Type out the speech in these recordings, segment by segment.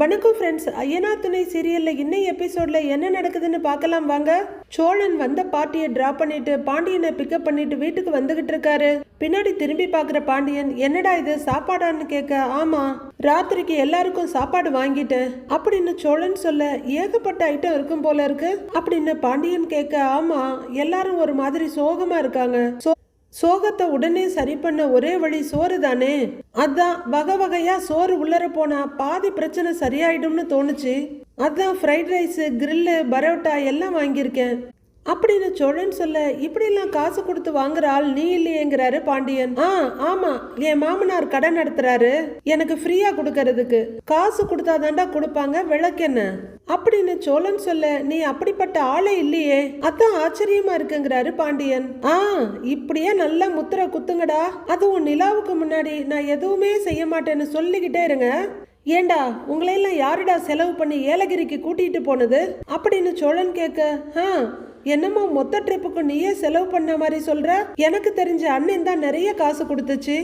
வணக்கம் ஃப்ரெண்ட்ஸ். ஐயனார் துணை சீரியல்ல இன்னைய எபிசோட்ல என்ன நடக்குதுன்னு பார்க்கலாம் வாங்க. சோழன் வந்த பார்ட்டியை டிராப் பண்ணிட்டு பாண்டியனை பிக்கப் பண்ணிட்டு வீட்டுக்கு வந்துகிட்டு இருக்காரு. பின்னாடி திரும்பி பாக்குற பாண்டியன், என்னடா இது சாப்பாடான்னு கேட்க, ஆமா ராத்திரிக்கு எல்லாருக்கும் சாப்பாடு வாங்கிட்டேன் அப்படின்னு சோழன் சொல்ல, ஏகப்பட்ட ஐட்டம் இருக்கும் போல இருக்கு அப்படின்னு பாண்டியன் கேட்க, ஆமா எல்லாரும் ஒரு மாதிரி சோகமா இருக்காங்க. சோகத்தை உடனே சரி பண்ண ஒரே வழி சோறு தானே, அதான் வகை வகையா சோறு உள்ளர போனா பாதி பிரச்சனை சரியாயிடும்னு தோணுச்சு. அதான் ஃப்ரைட் ரைஸ், கிரில்லு, பரோட்டா எல்லாம் வாங்கியிருக்கேன் அப்படின்னு சோழன் சொல்ல, இப்படிலாம் காசு கொடுத்து வாங்குற ஆள் நீ இல்லையேங்கிறாரு பாண்டியன். ஆமா, என் மாமனார் கடை நடத்துறாரு, எனக்கு ஃப்ரீயா கொடுக்கறதுக்கு காசு கொடுத்தாதாண்டா கொடுப்பாங்க, விளக்கென்ன அப்படின்னு சோழன் சொல்ல, நீ அப்படிப்பட்ட ஆளே இல்லையே, அதான் ஆச்சரியமா இருக்குங்கிறாரு பாண்டியன். இப்படியே நல்லா முத்திர குத்துங்கடா, அதுவும் நிலாவுக்கு முன்னாடி நான் எதுவுமே செய்ய மாட்டேன்னு சொல்லிக்கிட்டே இருங்க. ஏண்டா உங்களையெல்லாம் யாருடா செலவு பண்ணி ஏலகிரிக்கு கூட்டிட்டு போனது அப்படின்னு சோழன் கேட்க, என்னமோ மொத்த ட்ரிப்புக்கு நீயே செலவு பண்ண மாதிரி சொல்ற, எனக்கு தெரிஞ்ச அண்ணன் தான் நிறைய காசு கொடுத்துச்சு,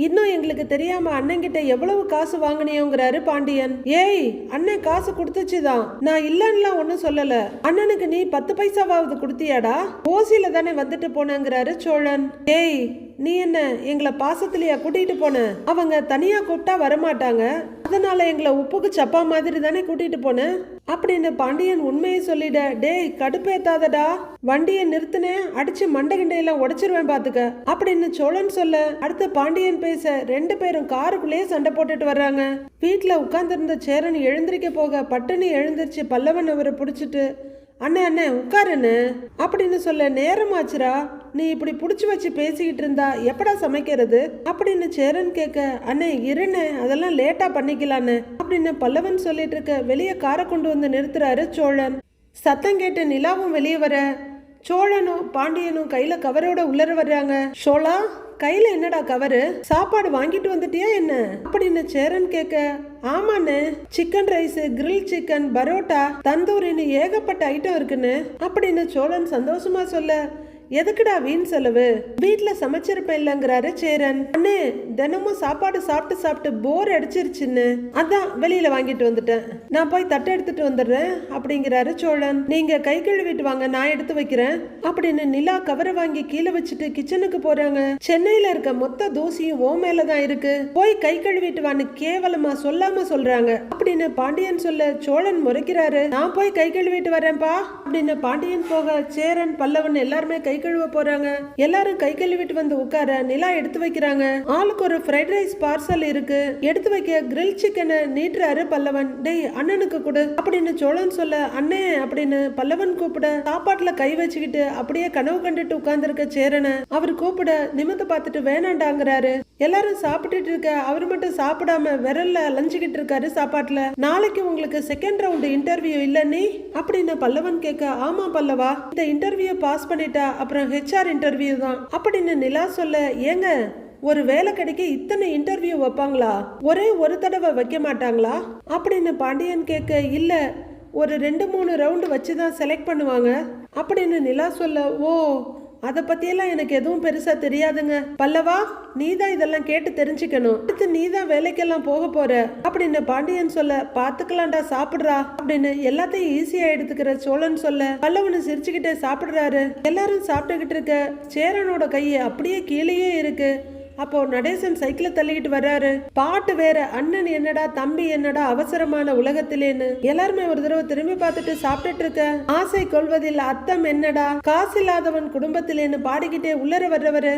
இன்னும் எங்களுக்கு தெரியாம அண்ணன்கிட்ட எவ்வளவு காசு வாங்கினியோங்கிறாரு பாண்டியன். ஏய், அண்ணன் காசு கொடுத்துச்சுதான், நான் இல்லன்னுலாம் ஒன்னும் சொல்லல, அண்ணனுக்கு நீ 10 பைசாவாவது கொடுத்தியாடா, ஓசியில தானே வந்துட்டு போனங்கிறாரு சோழன். ஏய், நீ என்ன எங்களை பாசத்திலேயா கூட்டிட்டு போன, அவங்க தனியா கூப்பிட்டா வரமாட்டாங்க, அதனால எங்களை உப்புக்கு சப்பா மாதிரி தானே கூட்டிட்டு போன அப்படின்னு பாண்டியன் உண்மையை சொல்லிட. டேய் கடுப்பேத்தாதடா, வண்டியை நிறுத்தினேன், அடிச்சு மண்டகிண்டையெல்லாம் உடைச்சிருவேன் பாத்துக்க அப்படின்னு சோழன் சொல்ல, அடுத்து பாண்டியன் பேச 2 பேரும் காருக்குள்ளேயே சண்டை போட்டுட்டு வர்றாங்க. வீட்டுல உட்கார்ந்திருந்த சேரன் எழுந்திருக்க போக பட்டுன்னு எழுந்திருச்சு பல்லவன் அவரை பிடிச்சிட்டு, அண்ணே அண்ணே உட்காருன்னு அப்படின்னு சொல்ல, நேரமாச்சுரா, நீ இப்படி புடிச்சு வச்சு பேசிக்கிட்டு இருந்தா எப்படா சமைக்கிறது அப்படின்னு சேரன் கேட்க, அண்ணே இருண்ணே, அதெல்லாம் லேட்டா பண்ணிக்கலான்னு அப்படின்னு பல்லவன் சொல்லிட்டு இருக்க, வெளியே காரை கொண்டு வந்து நிறுத்துறாரு சோழன். சத்தம் கேட்டு நிலாவும் வெளியே வர, சோழனும் பாண்டியனும் கையில கவரோட உள்ளர வர்றாங்க. சோழா, கையில என்னடா கவரு, சாப்பாடு வாங்கிட்டு வந்துட்டியா என்ன அப்படின்னு சேரன் கேட்க, ஆமாண்ணே, chicken rice, grill chicken, parotta, தந்தூரின்னு ஏகப்பட்ட ஐட்டம் இருக்குன்னு அப்படின்னு சோழன் சந்தோஷமா சொல்ல, எதுக்குடா வீண் செலவு, வீட்டுல சமைச்சிருப்பேன் இல்லங்கிறாரு சேரன். அண்ணே, தினமும் சாப்பாடு சாப்பிட்டு சாப்பிட்டு போர் அடிச்சிருச்சுன்னு அதான் வெளியில வாங்கிட்டு வந்துட்டேன், நான் போய் தட்டை எடுத்துட்டு வந்துடுறேன் அப்படிங்கிறாரு சோழன். நீங்க கை கழுவிட்டு வாங்க, நான் எடுத்து வைக்கிறேன் அப்படின்னு நிலா கவரை வாங்கி கீழே வச்சுட்டு கிச்சனுக்கு போறாங்க. சென்னையில இருக்க மொத்த தூசியும் ஓ மேலதான் இருக்கு, போய் கை கழுவிட்டு வான்னு கேவலமா சொல்லாம சொல்றாங்க அப்படின்னு பாண்டியன் சொல்ல, சோழன் முறைக்கிறாரு. நான் போய் கை கழுவிட்டு வரேன்பா அப்படின்னு பாண்டியன் போக, சேரன் பல்லவன் எல்லாருமே கை கழுவ போறாங்க. எல்லாரும் கை கழுவிட்டு வந்து உட்கார நிலா எடுத்து வைக்கிறாங்க. ஆளுக்கு ஒரு ஃப்ரைட் ரைஸ் பார்சல் இருக்கு, எடுத்து வைக்க கிரில் சிக்கனை நீட்டுறாரு பல்லவன். டேய் அண்ணனுக்கு கொடு அப்படின்னு சோழன் சொல்ல, அண்ணே அப்படின்னு பல்லவன் கூப்பிட, சாப்பாட்டுல கை வச்சுக்கிட்டு அப்படியே கனவு கண்டுட்டு உட்கார்ந்து இருக்க சேரனை அவர் கூப்பிட நிமித்த பார்த்துட்டு வேணாண்டாங்கிறாரு. எல்லாரும் சாப்பிட்டுட்டு இருக்க, அவர் மட்டும் சாப்பிடாம விரல்ல அலைஞ்சுக்கிட்டு இருக்காரு சாப்பாட்டுல. நாளைக்கு உங்களுக்கு செகண்ட் ரவுண்ட் இன்டர்வியூ இல்ல நீ அப்படின்னு பல்லவன் கேட்க, ஆமா பல்லவா, இந்த இன்டர்வியூ பாஸ் பண்ணிட்டா அப்புறம் HR இன்டர்வியூ தான் அப்படின்னு நிலா சொல்ல, ஏங்க ஒரு வேலை கிடைக்க இத்தனை இன்டர்வியூ வைப்பாங்களா, ஒரே ஒரு தடவை வைக்க மாட்டாங்களா அப்படின்னு பாண்டியன் கேட்க, இல்ல ஒரு 2-3 ரவுண்டு வச்சுதான் செலக்ட் பண்ணுவாங்க அப்படின்னு நிலா சொல்ல, ஓ அதை பத்தியெல்லாம் எனக்கு எதுவும் பெருசா தெரியாதுங்க பல்லவா, நீதான் இதெல்லாம் கேட்டு தெரிஞ்சுக்கணும், அடுத்து நீதான் வேலைக்கெல்லாம் போக போற அப்படின்னு பாண்டியன் சொல்ல, பாத்துக்கலாம்டா சாப்பிடுறா அப்படின்னு எல்லாத்தையும் ஈஸியா எடுத்துக்கிற சோழன் சொல்ல, பல்லவனு சிரிச்சுக்கிட்டே சாப்பிடுறாரு. எல்லாரும் சாப்பிட்டுக்கிட்டு இருக்க, சேரனோட கையை அப்படியே கீழேயே இருக்கு. அப்போ நடேசன் சைக்கிளை தள்ளிக்கிட்டு வர்றாரு. பாட்டு வேற, அண்ணன் என்னடா தம்பி என்னடா அவசரமான உலகத்திலேன்னு எல்லாருமே ஒரு தடவை திரும்பி பார்த்துட்டு சாப்பிட்டுட்டு இருக்க, ஆசை கொள்வதில் அர்த்தம் என்னடா, காசு இல்லாதவன் குடும்பத்திலேன்னு பாடிக்கிட்டே உள்ளர வர்றவரு.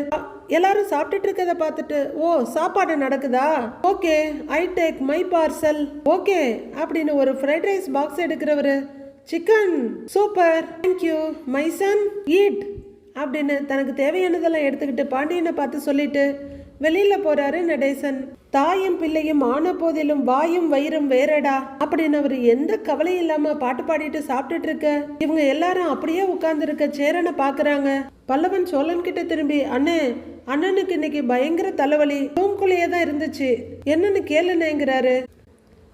எல்லாரும் சாப்பிட்டுட்டு இருக்கத பார்த்துட்டு, ஓ சாப்பாடு நடக்குதா, okay I take my parcel okay அப்படின்னு ஒரு ஃப்ரைட் ரைஸ் பாக்ஸ் எடுக்கிறவரு, chicken super thank you my son eat அப்படின்னு தனக்கு தேவையானதெல்லாம் எடுத்துக்கிட்டு பாண்டியனை பார்த்து சொல்லிட்டு வெளியில போறாரு நடேசன். தாயும் பிள்ளையும் ஆன போதிலும் வாயும் வயிறும் வேறடா அப்படின்னு அவர் எந்த கவலையும் இல்லாம பாட்டு பாடிட்டு சாப்பிட்டுட்டு இருக்க, இவங்க எல்லாரும் அப்படியே உட்கார்ந்து இருக்க சேரனை பாக்குறாங்க. பல்லவன் சோழன் கிட்ட திரும்பி, அண்ணே அண்ணனுக்கு இன்னைக்கு பயங்கர தலைவலி, ரூம்குள்ளேயே தான் இருந்துச்சு, என்னன்னு கேளுனேங்கிறாரு.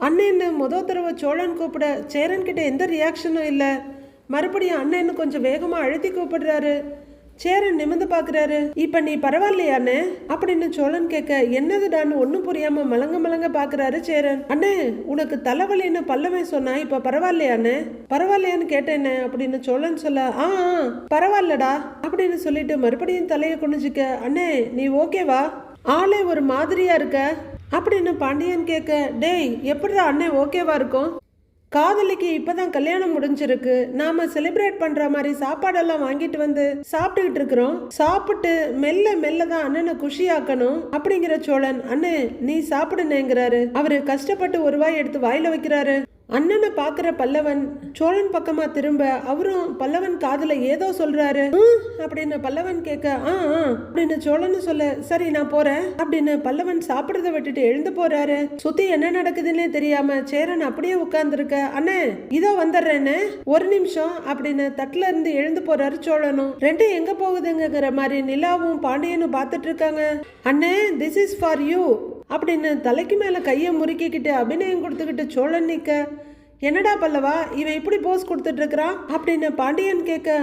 அண்ணன்னு முதல் தடவை சோழன் கூப்பிட சேரன் கிட்ட எந்த ரியாக்ஷனும் இல்லை. மறுபடியும் அண்ணன்னு கொஞ்சம் வேகமா அழுத்தி கூப்பிடுறாரு. சேரன் நிமிந்து பாக்குறாரு. இப்ப நீ பரவாயில்லையானே அப்படின்னு சோழன் கேட்க, என்னதுடான்னு ஒண்ணும் புரியாம மலங்க மலங்க பாக்குறாரு சேரன். அண்ணே உனக்கு தலைவலின்னு பல்லவன் சொன்னா இப்ப பரவாயில்லையானே? பரவாயில்லையான்னு கேட்டேன்னு அப்படின்னு சோழன் சொல்ல, பரவாயில்லடா அப்படின்னு சொல்லிட்டு மறுபடியும் தலையை குனிஞ்சுக்க, அண்ணே நீ ஓகேவா? ஆளே ஒரு மாதிரியா இருக்க அப்படின்னு பாண்டியன் கேட்க, டேய் எப்படிடா அண்ணே ஓகேவா இருக்கும்? காதலிக்கு இப்பதான் கல்யாணம் முடிஞ்சிருக்கு, நாம செலிப்ரேட் பண்ற மாதிரி சாப்பாடெல்லாம் வாங்கிட்டு வந்து சாப்பிட்டுக்கிட்டு இருக்கிறோம். சாப்பிட்டு மெல்ல மெல்ல தான் அண்ணனை குஷியாக்கணும் அப்படிங்கிற சோழன், அண்ணே நீ சாப்பிடுனேங்கிறாரு. அவரு கஷ்டப்பட்டு ஒரு வாய் எடுத்து வாயில வைக்கிறாரு. அண்ணனை பாக்குற பல்லவன் சோழன் பக்கமா திரும்ப, அவரும் பல்லவன் காதுல ஏதோ சொல்றாரு. அப்படின்னு பல்லவன் கேட்க, அப்படின்னு சோழன் சொல்ல, சரி நான் போறேன் அப்படின்னு பல்லவன் சாப்பிடுறத விட்டுட்டு எழுந்து போறாரு. சுத்தி என்ன நடக்குதுன்னே தெரியாம சேரன் அப்படியே உட்கார்ந்து இருக்க, அண்ணே இதோ வந்துடுறேன்னு ஒரு நிமிஷம் அப்படின்னு தட்டுல இருந்து எழுந்து போறாரு சோழனும். ரெண்டும் எங்க போகுதுங்கிற மாதிரி நிலாவும் பாண்டியனும் பாத்துட்டு இருக்காங்க. அண்ணே திஸ் இஸ் ஃபார் யூ அப்படின்னு தலைக்கு மேல கையை முறுக்கிக்கிட்டு அபிநயம் கொடுத்துக்கிட்டு சோழன் நிக்க, என்னடா பல்லவா இவன் இப்படி போஸ் கொடுத்துட்டு இருக்கிறான் அப்படின்னு பாண்டியன் கேட்க,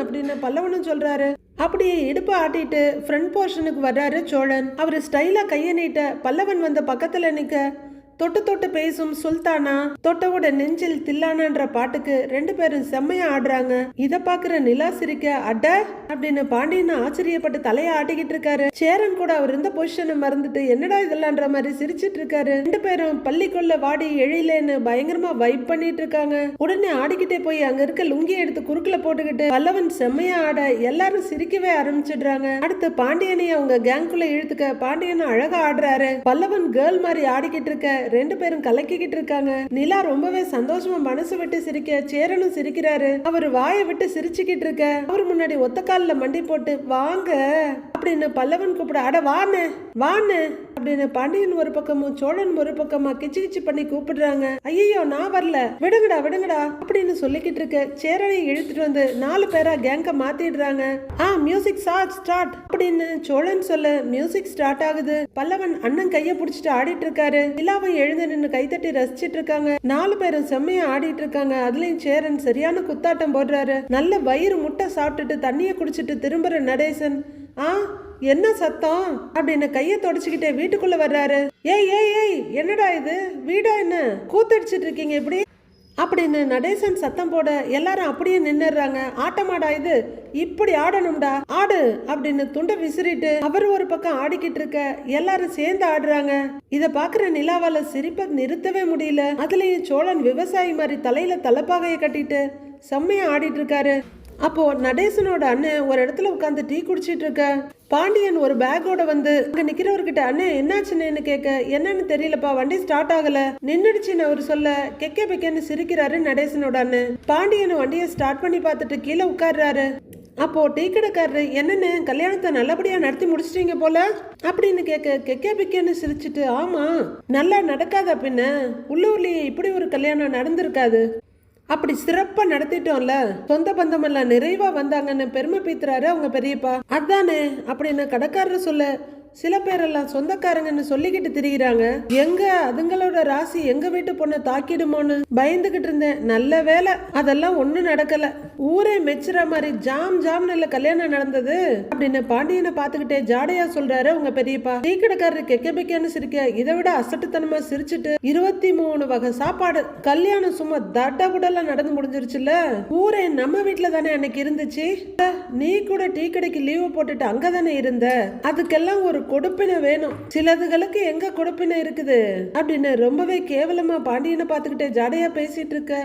அப்படின்னு பல்லவனும் சொல்றாரு. அப்படியே இடுப்பை ஆட்டிட்டு ஃப்ரண்ட் போர்ஷனுக்கு வர்றாரு சோழன். அவரு ஸ்டைலா கையை நீட்ட பல்லவன் வந்து பக்கத்துல நிக்க, தொட்டு தொட்டு பேசும் சுல்தானா தொட்டவோட நெஞ்சில் தில்லானான்ற பாட்டுக்கு ரெண்டு பேரும் செம்மையா ஆடுறாங்க. இத பாக்குற நிலா சிரிக்க, அட அப்படின்னு பாண்டியன் ஆச்சரியப்பட்டு தலையை ஆட்டிக்கிட்டு இருக்காரு. சேரன் கூட அவர் இருந்த பொசிஷனை மறந்துட்டு என்னடா இதெல்லாம்ன்ற மாதிரி சிரிச்சிட்டு இருக்காரு. ரெண்டு பேரும் பள்ளிக்குள்ள வாடி எழிலேன்னு பயங்கரமா வைப் பண்ணிட்டு இருக்காங்க. உடனே ஆடிக்கிட்டே போய் அங்க இருக்க லுங்கி எடுத்து குறுக்குல போட்டுக்கிட்டு பல்லவன் செம்மையா ஆட எல்லாரும் சிரிக்கவே ஆரம்பிச்சிடுறாங்க. அடுத்து பாண்டியனையும் அவங்க கேங்குள்ள இழுத்துக்க பாண்டியனும் அழகா ஆடுறாரு. பல்லவன் கேர்ள் மாதிரி ஆடிக்கிட்டு இருக்க ரெண்டு பேரும் கலக்கிக்கிட்டு இருக்காங்க. நிலா ரொம்பவே சந்தோஷமா மனசு விட்டு சிரிக்க சேரனும் சிரிக்கிறாரு. அவரு வாயை விட்டு சிரிச்சுக்கிட்டு இருக்க அவரு முன்னாடி ஒத்த காலில் மண்டி போட்டு வாங்க அப்படின்னு பல்லவன் கூப்பிட, அட வான்னு வான்னு அப்படின்னு பாண்டியன் ஒரு பக்கமும் சோழன் ஒரு பக்கமா கிச்சு கிச்சு பண்ணி கூப்பிடுறாங்க. ஐயோ நான் வரல, விடுங்கடா விடுங்கடா அப்படின்னு சொல்லிக்கிட்டு இருக்க சேரனை இழுத்துட்டு வந்து 4 பேரா கேங்க மாத்திடுறாங்க. மியூசிக் ஸ்டார்ட் அப்படின்னு சோழன் சொல்ல மியூசிக் ஸ்டார்ட் ஆகுது. பல்லவன் அண்ணன் கைய புடிச்சிட்டு ஆடிட்டு இருக்காரு. நிலாவை எழுந்து நின்று கைத்தட்டி ரசிச்சிட்டு இருக்காங்க. 4 பேரும் செம்மையா ஆடிட்டு இருக்காங்க. அதுலயும் சேரன் சரியான குத்தாட்டம் போடுறாரு. நல்ல வயிறு முட்டை சாப்பிட்டுட்டு தண்ணிய குடிச்சிட்டு திரும்புற நடேசன், என்ன சத்தம் அப்படின்னு கைய தொடச்சுக்கிட்டே வீட்டுக்குள்ள வர்றாரு. ஏய் ஏய் ஏய் என்னடா இது, வீடா என்ன கூத்தடிச்சிட்டு இருக்கீங்க இப்படி அப்படின்னு நடேசன் சத்தம் போட எல்லாரும் அப்படியே நின்னுறாங்க. ஆட்டமாடா இது, இப்படி ஆடணும்டா, ஆடு அப்படின்னு துண்டை விசிறிட்டு அவர் ஒரு பக்கம் ஆடிக்கிட்டு இருக்க எல்லாரும் சேர்ந்து ஆடுறாங்க. இத பாக்குற நிலாவால சிரிப்பை நிறுத்தவே முடியல. அதுலயும் சோழன் விவசாயி மாதிரி தலையில தலைப்பாகையை கட்டிட்டு செம்மையா ஆடிட்டு இருக்காரு. அப்போ நடேசனோட அண்ணன் ஒரு இடத்துல உட்காந்து டீ குடிச்சிட்டு இருக்க பாண்டியன் ஒரு பேக்கோட வந்து அங்க நிக்கிறவர்கிட்ட, அண்ணன் என்னாச்சுன்னு கேட்க, என்னன்னு தெரியலப்பா வண்டி ஸ்டார்ட் ஆகல நின்னுடுச்சுன்னு அவர் சொல்ல கெக்கே பெக்கேன்னு சிரிக்கிறாரு நடேசனோட அண்ணன். பாண்டியன் வண்டியை ஸ்டார்ட் பண்ணி பார்த்துட்டு கீழே உட்கார்றாரு. அப்போ டீ கடைக்காரரு, என்னன்னு கல்யாணத்தை நல்லபடியா நடத்தி முடிச்சிட்டீங்க போல அப்படின்னு கேட்க கெக்கே பிக்கேன்னு சிரிச்சுட்டு, ஆமா நல்லா நடக்காத பின்ன, உள்ளூர்லயே இப்படி ஒரு கல்யாணம் நடந்திருக்காது, அப்படி சிறப்பா நடத்திட்டோம்ல, சொந்த பந்தம் எல்லாம் நிறைவா வந்தாங்கன்னு பெருமை பீத்துறாரு அவங்க பெரியப்பா. அதானே அப்படின்னு கடைக்காரர் சொல்ல சில பேரெல்லாம் சொந்தக்காரங்கன்னு சொல்லிக்கிட்டு திரியிறாங்க. எங்க அதுங்களோட ராசி எங்க வீட்டு பொண்ணை தாக்கிடுமோன்னு பயந்துகிட்டு இருந்தேன். நல்ல வேலை அதெல்லாம் ஒண்ணும் நடக்கல, ஊரே மெச்சுற மாதிரி ஜாம் ஜாம்னு கல்யாணம் நடந்தது அப்படின்னு பாண்டியனை பாத்துக்கிட்டே ஜாடையா சொல்றாரு உங்க பெரியப்பா. டீ கடைக்காரரு கெக்க பெக்கன்னு சிரிக்க, இதை விட அசட்டுத்தனமா சிரிச்சுட்டு 23 வகை சாப்பாடு, கல்யாணம் சும்மா தட்டபுடலாம் நடந்து முடிஞ்சிருச்சுல, ஊரே நம்ம வீட்டுல தானே அன்னைக்கு இருந்துச்சு, நீ கூட டீ கடைக்கு லீவு போட்டுட்டு அங்கதானே இருந்த, அதுக்கெல்லாம் ஒரு கொடுப்பினை வேணும், சிலதுகளுக்கு எங்க கொடுப்பினை இருக்குது அப்படின்னு ரொம்பவே கேவலமா பாண்டியனை பார்த்துக்கிட்டே ஜாடையா பேசிட்டு இருக்க.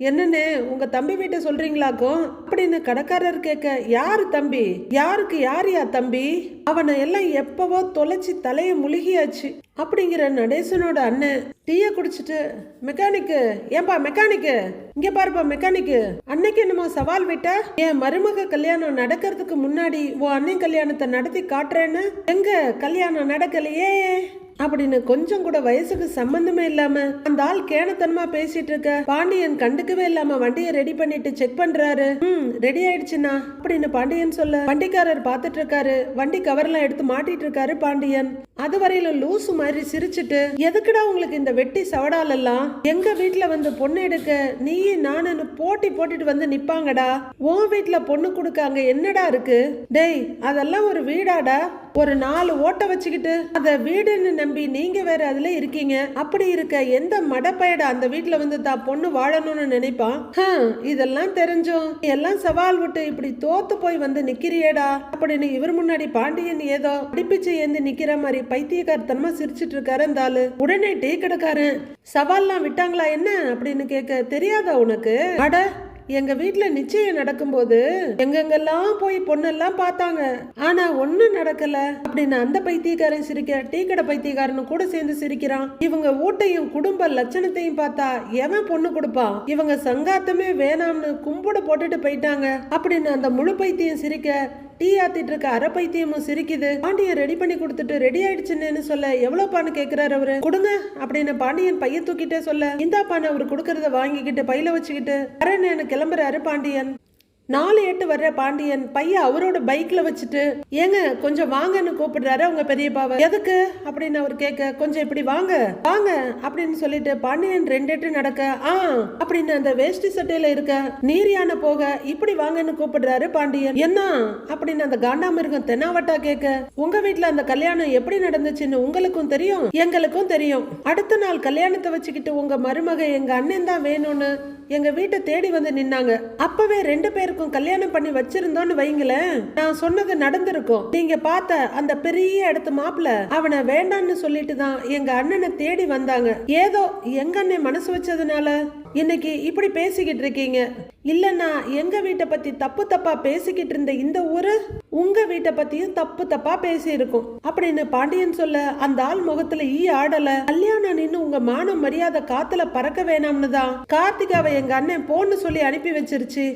என்னன்னு உங்க தம்பி வீட்டை சொல்றீங்களாக்கும் அப்படின்னு கடைக்காரர் கேட்க, யாரு தம்பி, யாருக்கு யாரியா தம்பி, அவனை எல்லாம் எப்பவோ தொலைச்சி தலைய முழுகியாச்சு அப்படிங்கிற நடேசனோட அண்ணன் டீய குடிச்சிட்டு, மெக்கானிக்கு, ஏன்பா மெக்கானிக்கு, இங்க பாருப்பா மெக்கானிக்கு, அன்னைக்கு என்னமோ சவால் விட்ட என் மருமக கல்யாணம் நடக்கிறதுக்கு முன்னாடி உன் அண்ணன் கல்யாணத்தை நடத்தி காட்டுறேன்னு, எங்க கல்யாணம் நடக்கலையே அப்படின்னு கொஞ்சம் கூட வயசுக்கு சம்பந்தமே இல்லாம அந்த ஆள் கேனத்தனமா பேசிட்டு இருக்க பாண்டியன் கண்டுக்கவே இல்லாம வண்டியை ரெடி பண்ணிட்டு செக் பண்றாரு. ரெடி ஆயிடுச்சுன்னா அப்படின்னு பாண்டியன் சொல்ல வண்டிக்காரர் பாத்துட்டு இருக்காரு. வண்டி கவர்லாம் எடுத்து மாட்டிட்டு இருக்காரு பாண்டியன். அது வரையில லூசு மாதிரி சிரிச்சுட்டு, எதுக்குடா உங்களுக்கு இந்த வெட்டி சவடால் எல்லாம்? எங்க வீட்டுல வந்து பொண்ணு எடுக்க நீ நானு போட்டி போட்டுட்டு வந்து நிப்பாங்கடா. உன் வீட்டுல பொண்ணு கொடுக்க அங்க என்னடா இருக்கு? டேய், அதெல்லாம் ஒரு வீடாடா. ஒரு 4 ஓட்ட வச்சுக்கிட்டு அத வீடுன்னு நம்பி நீங்க வேற அதுல இருக்கீங்க. அப்படி இருக்க எந்த மடப்பயடா அந்த வீட்டுல வந்து தான் பொண்ணு வாழணும்னு நினைப்பான்? இதெல்லாம் தெரிஞ்சும் எல்லாம் சவால் விட்டு இப்படி தோத்து போய் வந்து நிக்கிறியேடா அப்படின்னு இவர் முன்னாடி பாண்டியன் ஏதோ அடிப்பிச்சு ஏந்து நிக்கிற மாதிரி பைத்தியக்காரத்தனமா சிரிச்சிட்டு இருக்காரு அந்த ஆளு. உடனே டீ கடைக்காரன், சவால்லாம் விட்டாங்களா என்ன அப்படின்னு கேட்க, தெரியாதா உனக்கு? அட, எங்க வீட்டுல நிச்சயம் நடக்கும்போது எங்கெங்கெல்லாம் போய் பொண்ணெல்லாம் பார்த்தாங்க, ஆனா ஒண்ணும் நடக்கல அப்படின்னு அந்த பைத்தியக்காரன் சிரிக்க டீ கடை பைத்தியக்காரன் கூட சேர்ந்து சிரிக்கிறான். இவங்க ஊட்டையும் குடும்ப லட்சணத்தையும் பார்த்தா எவன் பொண்ணு கொடுப்பான்? இவங்க சங்காத்தமே வேணாம்னு கும்பிட போட்டுட்டு போயிட்டாங்க அப்படின்னு அந்த முழு பைத்தியம் சிரிக்க டீ ஆத்திட்டு இருக்க அரை பைத்தியமும் சிரிக்குது. பாண்டியன் ரெடி பண்ணி கொடுத்துட்டு ரெடி ஆயிடுச்சுன்னு சொல்ல எவ்வளவுப்பான்னு கேக்குறாரு அவரு. கொடுங்க அப்படின்னு பாண்டியன் பைய தூக்கிட்டே சொல்ல, இந்தாப்பான்னு அவரு கொடுக்கறத வாங்கிக்கிட்டு பையில வச்சுக்கிட்டு அரேன்னு கிளம்புறாரு பாண்டியன். 4-8 வர்ற பாண்டியன் பைய அவரோட பைக்ல வச்சுட்டு, ஏங்க கொஞ்சம் வாங்கன்னு கூப்பிடுறாரு அவங்க பெரியப்பாவை. எதுக்கு அப்படின்னு அவர் கேட்க, கொஞ்சம் இப்படி வாங்க வாங்க அப்படின்னு சொல்லிட்டு பாண்டியன் 2-8 நடக்க, அப்படின்னு அந்த வேஷ்டி சட்டையில இருக்க நீரியான போக இப்படி வாங்கன்னு கூப்பிடுறாரு பாண்டியன். என்ன அப்படின்னு அந்த காண்டாமிருகம் தென்னாவட்டா கேட்க, உங்க வீட்டுல அந்த கல்யாணம் எப்படி நடந்துச்சுன்னு உங்களுக்கும் தெரியும் எங்களுக்கும் தெரியும். அடுத்த நாள் கல்யாணத்தை வச்சுக்கிட்டு உங்க மருமக எங்க அண்ணன் தான் வேணும்னு எங்க வீட்டை தேடி வந்து நின்னாங்க. அப்பவே 2 பேருக்கும் கல்யாணம் பண்ணி வச்சிருந்தோன்னு வைங்களேன், நான் சொன்னது நடந்திருக்கும். நீங்க பார்த்த அந்த பெரிய இடத்து மாப்பிள்ள அவனை வேண்டான்னு சொல்லிட்டு தான் எங்க அண்ணனை தேடி வந்தாங்க. ஏதோ எங்க அண்ணன் மனசு வச்சதுனால இன்னைக்கு இப்படி பேசிக்கிட்டு இருக்கீங்க. இல்லன்னா எங்க வீட்டை பத்தி தப்பு தப்பா பேசிக்கிட்டு இருந்த இந்த ஊரு உங்க வீட்டை பத்தியும் தப்பு தப்பா பேசி இருக்கும் அப்படின்னு பாண்டியன் சொல்ல அந்த ஆள் முகத்துல ஆடல. கல்யாணம் நின்னு உங்க மான மரியாதை காத்துல பறக்க வேணாம்னு தான் கார்த்திகாவை எங்க அண்ணன் போன்னு சொல்லி அனுப்பி வச்சிருச்சு.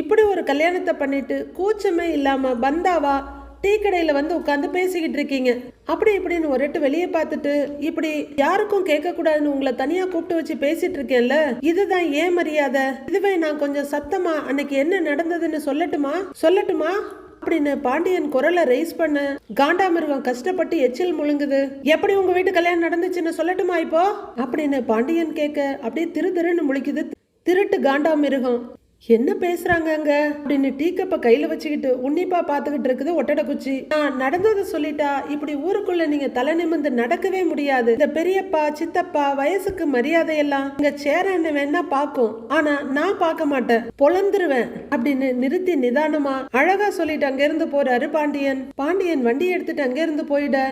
இப்படி ஒரு கல்யாணத்தை பண்ணிட்டு கூச்சமே இல்லாம பந்தாவா டீ கடையில வந்து உட்காந்து பேசிக்கிட்டு இருக்கீங்க. அப்படி இப்படின்னு ஒரு எட்டு வெளியே பார்த்துட்டு இப்படி யாருக்கும் கேட்க கூடாதுன்னு உங்களை தனியா கூப்பிட்டு வச்சு பேசிட்டு இருக்கேன்ல, இதுதான் ஏன் மரியாதை. இதுவே நான் கொஞ்சம் சத்தமா அன்னைக்கு என்ன நடந்ததுன்னு சொல்லட்டுமா அப்படின்னு பாண்டியன் குரலை ரைஸ் பண்ண காண்டாமிருகம் கஷ்டப்பட்டு எச்சில் முழுங்குது. எப்படி உங்க வீட்டு கல்யாணம் நடந்துச்சுன்னு சொல்லட்டுமா இப்போ அப்படின்னு பாண்டியன் கேட்க அப்படியே திருன்னு முழிக்குது திருட்டு காண்டாமிருகம். என்ன பேசுறாங்க அங்க அப்படின்னு டீ கப்ப கையில வச்சுக்கிட்டு உன்னிப்பா பாத்துக்கிட்டு இருக்குது ஒட்டடை குச்சி. நான் நடந்ததை சொல்லிட்டா இப்படி ஊருக்குள்ள நீங்க தலை நிமிர்ந்து நடக்கவே முடியாது. இந்த பெரியப்பா சித்தப்பா வயசுக்கு மரியாதை எல்லாம் இங்க சேர என்ன வேணா பாக்கும், ஆனா நான் பார்க்க மாட்டேன், பொழந்துருவேன் அப்படின்னு நிறுத்தி நிதானமா அழகா சொல்லிட்டு அங்க இருந்து போறாரு பாண்டியன். பாண்டியன் வண்டி எடுத்துட்டு அங்க இருந்து போயிட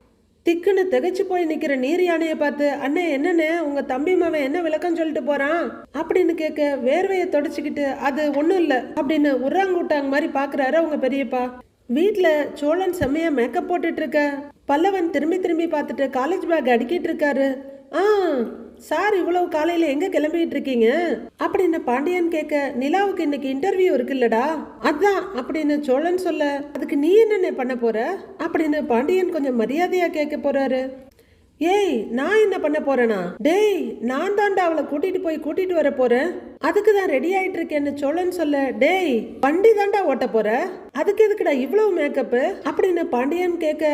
திக்குன்னு திகைச்சு போய் நிக்கிற நீர் யானைய பார்த்து, அண்ணே என்னன்னு உங்க தம்பி மவன் என்ன விளக்கம் சொல்லிட்டு போறான் அப்படின்னு கேட்க வேர்வைய தொடச்சுக்கிட்டு, அது ஒண்ணும் இல்ல அப்படின்னு உர்றாங்கூட்டாங்க மாதிரி பாக்குறாரு அவங்க பெரியப்பா. வீட்டுல சோழன் செம்மையா மேக்கப் போட்டுட்டு இருக்க பல்லவன் திரும்பி பார்த்துட்டு காலேஜ் பேக் அடிக்கிட்டு இருக்காரு. சார் இவ்வளவு காலையில எங்க கிளம்பிட்டு இருக்கீங்க அப்படின்னு பாண்டியன் கேட்க, நிலாவுக்கு இன்னைக்கு இன்டர்வியூ இருக்குல்லடா அதான் அப்படின்னு சோழன் சொல்ல, அதுக்கு நீ என்ன பண்ண போற அப்படின்னு பாண்டியன் கொஞ்சம் மரியாதையா கேட்க போறாரு. ஏய், நான் என்ன பண்ண போறேனா? டேய், நான் தாண்டா அவளை கூட்டிட்டு வர போறேன், அதுக்கு தான் ரெடி ஆயிட்டு இருக்கேன்னு சோழன் சொல்ல, டேய் வண்டி தாண்டா ஓட்ட போற, அதுக்கு எதுக்குடா இவ்வளவு மேக்கப் அப்படின்னு பாண்டியன் கேட்க,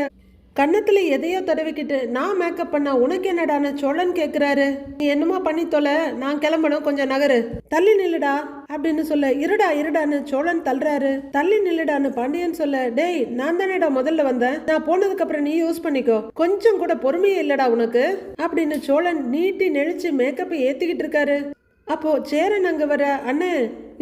கன்னத்துல எதையோ தடவிக்கிட்டு நான் மேக்கப் பண்ணா உனக்கு என்னடான்னு சோழன் கேக்குறாரு. நீ என்னமோ பண்ணி தொலை, நான் கிளம்பணும், கொஞ்சம் நகரு, தள்ளி நில்லுடா அப்படின்னு சொல்ல, இருடான்னு சோழன் தள்ளுறாரு. தள்ளி நில்லுடான்னு பாண்டியன் சொல்ல, டேய் நான் தானேடா முதல்ல வந்தேன், நான் போனதுக்கு அப்புறம் நீ யூஸ் பண்ணிக்கோ, கொஞ்சம் கூட பொறுமையே இல்லடா உனக்கு அப்படின்னு சோழன் நீட்டி நெளிச்சு மேக்கப்பை ஏத்திக்கிட்டு இருக்காரு. அப்போ சேரன் அங்க வர, அண்ணே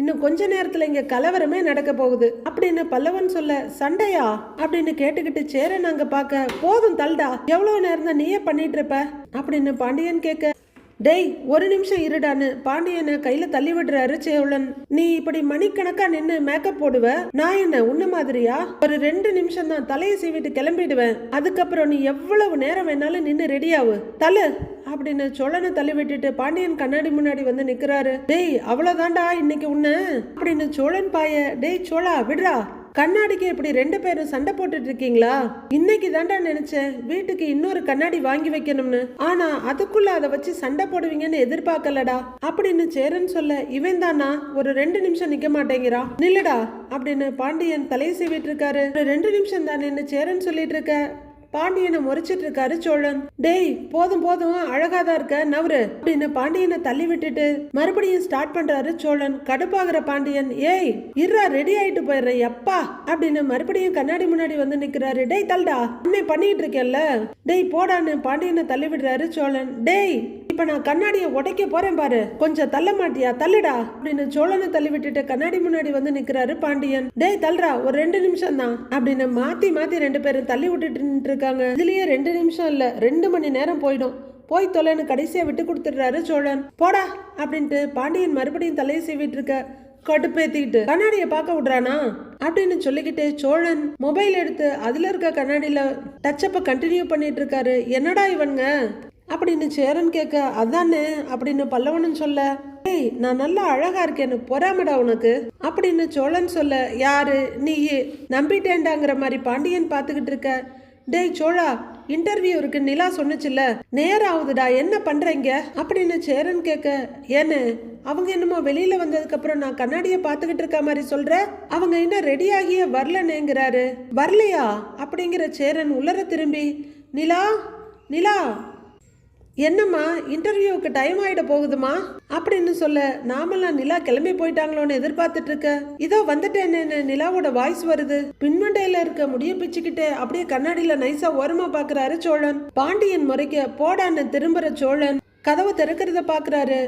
இன்னும் கொஞ்ச நேரத்துல இங்க கலவரமே நடக்க போகுது அப்படின்னு பல்லவன் சொல்ல, சண்டையா அப்படின்னு கேட்டுக்கிட்டு சேரன் அங்க பாக்க, போதும் தள்ளுடா, எவ்வளவு நேரம் தான் நீயே பண்ணிட்டு இருப்ப அப்படின்னு பாண்டியன் கேட்க, டேய் ஒரு நிமிஷம் இருடான்னு பாண்டியனை கையில தள்ளி விடுறாரு சேவலன். நீ இப்படி மணிக்கணக்கா நின்னு மேக்கப் போடுவ, நான் என்ன உன்ன மாதிரியா? ஒரு 2 நிமிஷம் தான் தலையை சீவிட்டு கிளம்பிடுவேன், அதுக்கப்புறம் நீ எவ்வளவு நேரம் வேணாலும் நின்னு ரெடியாவு, தள்ளு அப்படின்னு சோழனை தள்ளி விட்டுட்டு பாண்டியன் கண்ணாடி முன்னாடி வந்து நிக்கிறாரு. டேய் அவ்வளவுதான்டா இன்னைக்கு உன்ன அப்படின்னு சோழன் பாய, டேய் சோழா விடுறா, கண்ணாடிக்கு இப்படி 2 பேரும் சண்டை போட்டுட்டு இருக்கீங்களா? இன்னைக்கு தாண்டா நினைச்சேன் வீட்டுக்கு இன்னொரு கண்ணாடி வாங்கி வைக்கணும்னு. ஆனா அதுக்குள்ள அதை வச்சு சண்டை போடுவீங்கன்னு எதிர்பார்க்கலடா அப்படின்னு சேரன் சொல்ல, இவன் தானா ஒரு 2 நிமிஷம் நிக்க மாட்டேங்கிறான், நில்லுடா அப்படின்னு பாண்டியன் தலையை சீவிட்டு இருக்காரு. ஒரு 2 நிமிஷம் தானே சேரன் சொல்லிட்டு இருக்க. பாண்டியனை முறைச்சிட்டு இருக்காரு சோழன். டேய் போதும் போதும், அழகாதான் இருக்க, நவரு அப்படின்னு பாண்டியனை தள்ளி விட்டுட்டு மறுபடியும் ஸ்டார்ட் பண்றாரு சோழன். கடுப்பாகிற பாண்டியன், ஏய் இருறா ரெடி ஆயிட்டு போயிடுறேன் எப்பா அப்படின்னு மறுபடியும் கண்ணாடி முன்னாடி வந்து நிக்கிறாரு. டேய் தள்ளுடா, அண்ணே பண்ணிட்டு இருக்கேன்ல, டேய் போடான்னு பாண்டியனை தள்ளி விடுறாரு சோழன். டேய் இப்ப நான் கண்ணாடியை உடைக்க போறேன் பாரு, கொஞ்சம் தள்ள மாட்டியா, தள்ளுடா அப்படின்னு சோழனை தள்ளி விட்டுட்டு கண்ணாடி முன்னாடி வந்து நிக்கிறாரு பாண்டியன். டேய் தள்ளுடா, ஒரு 2 நிமிஷம் தான் அப்படின்னு மாத்தி மாத்தி 2 பேரும் தள்ளி விட்டுட்டு இருக்காங்க. இதுலயே 2 நிமிஷம் இல்ல 2 மணி நேரம் போயிடும், போய் தொலைன்னு கடைசியா விட்டு கொடுத்துடுறாரு சோழன். போடா அப்படின்ட்டு பாண்டியன் மறுபடியும் தலையை சீவிட்டு இருக்க. கடுப்பேத்திக்கிட்டு கண்ணாடியை பார்க்க விடுறானா அப்படின்னு சொல்லிக்கிட்டு சோழன் மொபைல் எடுத்து அதுல இருக்க கண்ணாடியில டச்சப்ப கண்டினியூ பண்ணிட்டு இருக்காரு. என்னடா இவனுங்க அப்படின்னு சேரன் கேட்க, அதானே அப்படின்னு பல்லவனும் சொல்ல, ஏய் நான் நல்லா அழகா இருக்கேன்னு பொறாமடா உனக்கு அப்படின்னு சோழன் சொல்ல, யாரு நீ நம்பிட்டேன்டாங்கிற மாதிரி பாண்டியன் பார்த்துக்கிட்டு இருக்க. டேய் சோழா, இன்டர்வியூ இருக்கு நிலா சொன்னுச்சுல்ல, நேரம் ஆகுதுடா, என்ன பண்றீங்க அப்படின்னு சேரன் கேட்க, ஏன்னு அவங்க என்னமோ வெளியில வந்ததுக்கு அப்புறம் நான் கண்ணாடியை பார்த்துக்கிட்டு இருக்க மாதிரி சொல்ற, அவங்க இன்னும் ரெடி ஆகிய வரலனேங்கிறாரு. வரலையா அப்படிங்கிற சேரன் உள்ளர திரும்பி, நிலா நிலா என்னம்மா இன்டர்வியூவுக்கு டைம் ஆயிட போகுதுமா அப்படின்னு சொல்ல, நாமெல்லாம் நிலா கிளம்பி போயிட்டாங்களோன்னு எதிர்பார்த்துட்டு இருக்க. இதோ வந்துட்டேன்னு நிலாவோட வாய்ஸ் வருது. பின்மண்டையில இருக்க முடிய பிச்சுக்கிட்டு அப்படியே கண்ணாடியில நைஸா ஓரமா பாக்குறாரு சோழன். பாண்டியன் முறைக்க போடான்னு திரும்புற சோழன் கதவை திறக்கிறத பாக்குறாரு.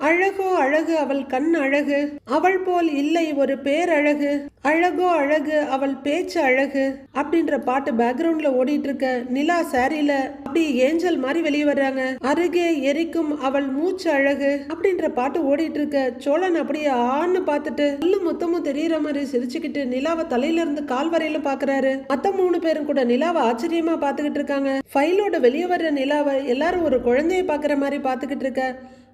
அழகோ அழகு அவள் கண் அழகு, அவள் போல் இல்லை ஒரு பேரழகு, அழகோ அழகு அவள் பேச்சு அழகு அப்படின்ற பாட்டு பேக்ரவுண்ட்ல ஓடிட்டு இருக்க. நிலா சாரியில அப்படி ஏஞ்சல் மாதிரி வெளியே வர்றாங்க. அருகே எரிக்கும் அவள் மூச்சு அழகு அப்படின்ற பாட்டு ஓடிட்டு இருக்க. சோழன் அப்படியே ஆன்னு பார்த்துட்டு எல்லாம் மொத்தமும் தெரியற மாதிரி சிரிச்சுக்கிட்டு நிலாவை தலையில இருந்து கால் வரையில பாக்குறாரு. மத்த 3 பேரும் கூட நிலாவை ஆச்சரியமா பாத்துக்கிட்டு இருக்காங்க. ஃபைலோட வெளியே வர்ற நிலாவை எல்லாரும் ஒரு குழந்தைய பாக்குற மாதிரி பாத்துக்கிட்டு இருக்க.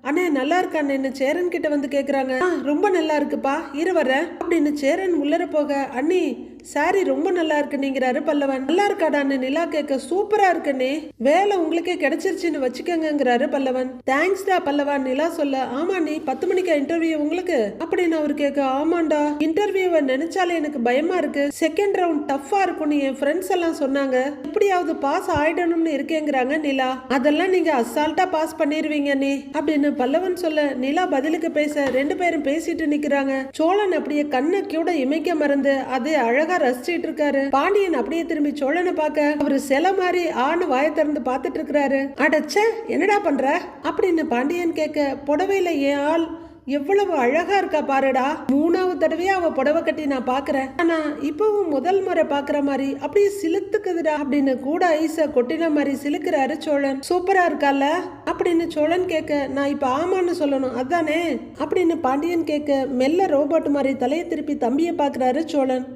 அண்ணே நல்லா இருக்கான்னு சேரன் கிட்ட வந்து கேக்குறாங்க. ரொம்ப நல்லா இருக்குப்பா, இரு வர அப்படின்னு சேரன் உள்ளர போக, அண்ணி சாரி ரொம்ப நல்லா இருக்குங்கிறாரு பல்லவன். நல்லா இருக்காடான்னு நிலா கேட்க, சூப்பரா இருக்குன்னே, வேலை உங்களுக்கே கிடைச்சிருச்சுன்னு வச்சுக்கங்கிறாரு பல்லவன். தேங்க்ஸ்டா பல்லவன் நிலா சொல்ல, ஆமா நீ 10 மணிக்கா இன்டர்வியூ உங்களுக்கு அப்படின்னு அவர் கேட்க, ஆமாண்டா இன்டர்வியூவை நினைச்சாலே எனக்கு பயமா இருக்கு, செகண்ட் ரவுண்ட் டஃபா இருக்கும்னு என் ஃப்ரெண்ட்ஸ் எல்லாம் சொன்னாங்க, எப்படியாவது பாஸ் ஆயிடணும்னு இருக்கேங்கிறாங்க நிலா. அதெல்லாம் நீங்க அசால்ட்டா பாஸ் பண்ணிருவீங்க நீ அப்படின்னு பல்லவன் சொல்ல, நிலா பதிலுக்கு பேச 2 பேரும் பேசிட்டு நிக்கிறாங்க. சோழன் அப்படியே கண்ணை கூட இமைக்க மறந்து அது அழகா ரசிச்சிட்டு இருக்காரு. பாண்டியன் அப்படியே திரும்பி சோழனை பார்க்க அவரு சில மாதிரி ஆணு வாயை திறந்து பார்த்துட்டு இருக்காரு. அடச்சே என்னடா பண்ற அப்படின்னு பாண்டியன் கேட்க, புடவையில ஏன் ஆள் எவ்வளவு அழகா இருக்கா பாருடா, 3வது தடவையா அவ புடவை கட்டி நான் பாக்குறேன், ஆனா இப்பவும் முதல் முறை பாக்குற மாதிரி அப்படியே சிலுத்துக்குதுடா அப்படின்னு கூட ஐஸ கொட்டின மாதிரி சிலுக்குறாரு சோழன். சூப்பரா இருக்கால அப்படின்னு சோழன் கேட்க, நான் இப்ப ஆமான்னு சொல்லணும் அதானே அப்படின்னு பாண்டியன் கேட்க, மெல்ல ரோபோட் மாதிரி தலையை திருப்பி தம்பியை பாக்குறாரு சோழன்.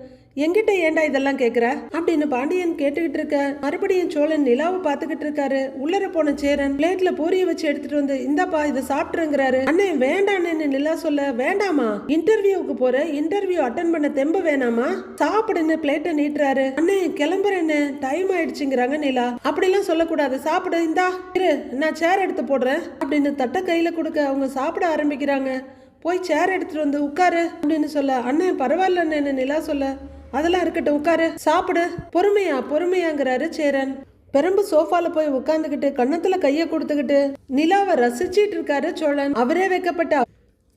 எங்கிட்ட ஏண்டா இதெல்லாம் கேக்குற அப்படின்னு பாண்டியன் கேட்டுக்கிட்டு இருக்க. மறுபடியும் சோழன் நிலாவை பாத்துக்கிட்டு இருக்காரு. உள்ளர போன சேரன் பிளேட்ல பூரிய வச்சு எடுத்துட்டு வந்து, இந்தாப்பா இதை சாப்பிட்டுங்கிறாரு. அண்ணே வேண்டான்னு நிலா சொல்ல, வேண்டாமா இன்டர்வியூக்கு போற, இன்டர்வியூ அட்டன் பண்ண தெம்பு வேணாமா, சாப்பிடுன்னு பிளேட்டை நீட்டுறாரு. அண்ணே கிளம்புறேன்னு டைம் ஆயிடுச்சுங்கிறாங்க நிலா. அப்படிலாம் சொல்லக்கூடாது, சாப்பிடு, இந்தா இரு நான் சேர் எடுத்து போடுறேன் அப்படின்னு தட்டை கையில கொடுக்க அவங்க சாப்பிட ஆரம்பிக்கிறாங்க. போய் சேர் எடுத்துட்டு வந்து உட்காரு அப்படின்னு சொல்ல, அண்ணே பரவாயில்லன்னு நிலா சொல்ல, அதெல்லாம் இருக்கட்டும் உட்காரு சாப்பிடு, பொறுமையாங்கிறாரு சேரன். பெரும்பு சோஃபால போய் உட்காந்துக்கிட்டு கண்ணத்துல கைய கொடுத்துக்கிட்டு நிலாவை ரசிச்சிட்டு இருக்காரு சோழன். அவரே வைக்கப்பட்ட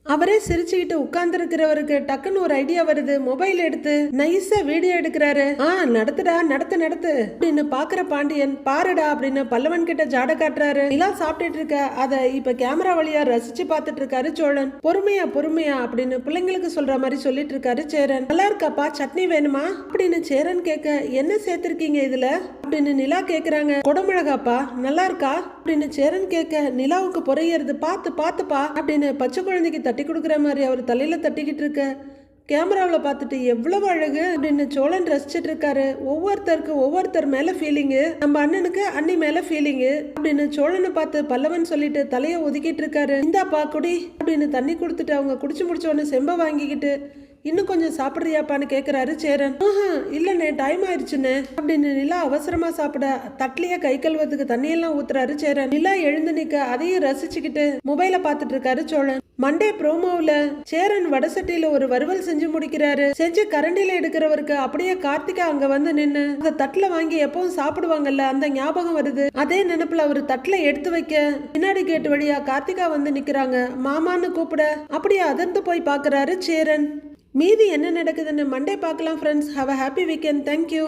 அவரே சிரிச்சுக்கிட்டு உட்கார்ந்து இருக்கிறவருக்கு டக்குன்னு ஒரு ஐடியா வருது. மொபைல் எடுத்து நைஸா வீடியோ எடுக்கிறாரு. நடத்துடா நடத்து அப்படின்னு பாக்குற பாண்டியன், பாருடா அப்படின்னு பல்லவன் கிட்ட ஜாட காட்டுறாரு. நிலா சாப்பிட்டுட்டு இருக்க அத இப்ப கேமரா வழியா ரசிச்சு பாத்துட்டு இருக்காரு சோழன். பொறுமையா அப்படின்னு பிள்ளைங்களுக்கு சொல்ற மாதிரி சொல்லிட்டு இருக்காரு சேரன். நல்லா இருக்காப்பா, சட்னி வேணுமா அப்படின்னு சேரன் கேட்க, என்ன சேர்த்திருக்கீங்க இதுல அப்படின்னு நிலா கேக்குறாங்க. குடமிளகாப்பா, நல்லா இருக்கா அப்படின்னு சேரன் கேட்க, நிலாவுக்கு பொறையறது பாத்துப்பா அப்படின்னு பச்சை குழந்தைக்கு தட்டி கொடுக்குற மாதிரி அவர் தலையில தட்டிக்கிட்டு இருக்க. கேமராவில் பார்த்துட்டு எவ்வளவு அழகு அப்படின்னு சோழன் ரசிச்சிட்டு இருக்காரு. ஒவ்வொருத்தர் மேல ஃபீலிங்கு, நம்ம அண்ணனுக்கு அண்ணி மேல ஃபீலிங்கு அப்படின்னு சோழனை பார்த்து பல்லவன் சொல்லிட்டு தலையை ஒதுக்கிட்டு இருக்காரு. இந்தாப்பா குடி அப்படின்னு தண்ணி கொடுத்துட்டு அவங்க குடிச்சு முடிச்ச உடனே செம்ப வாங்கிக்கிட்டு, இன்னும் கொஞ்சம் சாப்பிடுறியாப்பான்னு கேக்குறாரு சேரன். இல்லண்ணே டைம் ஆயிடுச்சுன்னு அப்படின்னு நிலா அவசரமா சாப்பிட தட்லிய கை கழுவதுக்கு தண்ணியெல்லாம் ஊத்துறாரு சேரன். நிலா எழுந்து நிக்க அதையும் ரசிச்சுக்கிட்டு மொபைல பாத்துட்டு இருக்காரு சோழன். மண்டே ப்ரோமோவுல சேரன் வடசட்டியில ஒரு வறுவல் செஞ்சு முடிக்கிறாரு. செஞ்சு கரண்டில எடுக்கிறவருக்கு அப்படியே கார்த்திகா அங்க வந்து நின்னு அந்த தட்டுல வாங்கி எப்பவும் சாப்பிடுவாங்கல்ல அந்த ஞாபகம் வருது. அதே நினைப்புல அவரு தட்டுல எடுத்து வைக்க பின்னாடி கேட்டு வழியா கார்த்திகா வந்து நிக்கிறாங்க. மாமான்னு கூப்பிட அப்படியே அதிர்ந்து போய் பாக்குறாரு சேரன். மீதி என்ன நடக்குதுன்னு மண்டே பார்க்கலாம் friends. Have a happy weekend. Thank you.